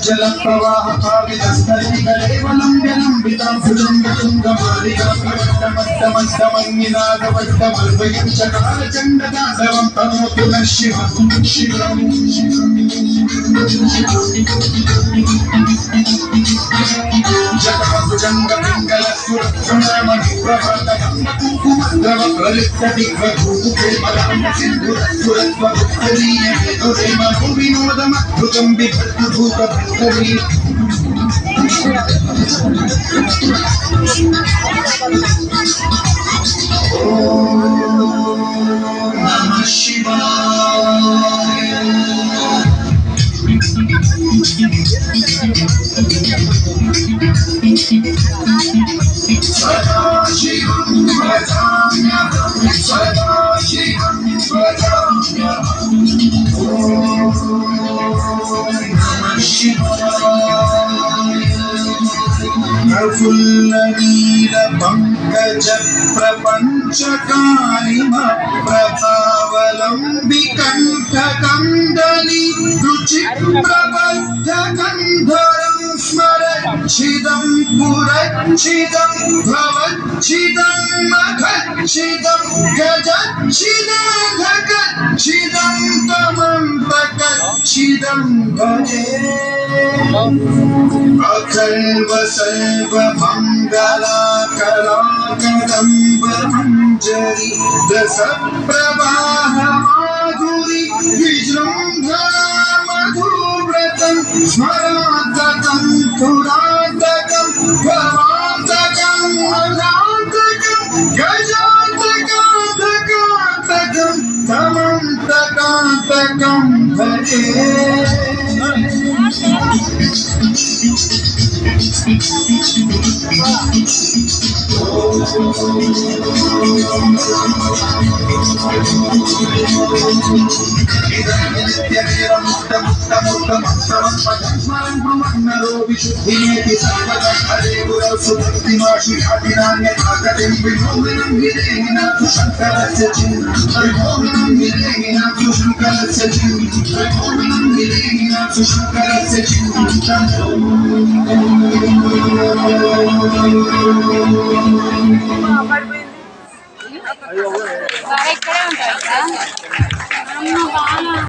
जल प्रवाह चंडतांडवं तनोतु नः शिवं शिवं नमः शिवाय सदाशिवं भजाम्यहं सदाशिवं भजाम्यहं ॐ नमः शिवाय प्रफुल्लनीलपङ्कज प्रपञ्चकालिमप्रभावलम्बिकण्ठकन्दली रुचिप्रबद्धकन्धरं स्मरच्छिदं पुरच्छिदं भवच्छिदं मखच्छिदं गजच्छिदं तमन्तकच्छिदं भजे अखल्व सर्वमङ्गलाकलाकदम्ब मञ्जरी रसप्रवाह माधुरी विजृम्भणा मधुव्रतं स्मरान्तकं तुरान्तकं भवान्तकं मदान्तकं गजान्तकान्तकान्तकं तमन्तकान्तकं भजे ఇక్కడే ఉంటారు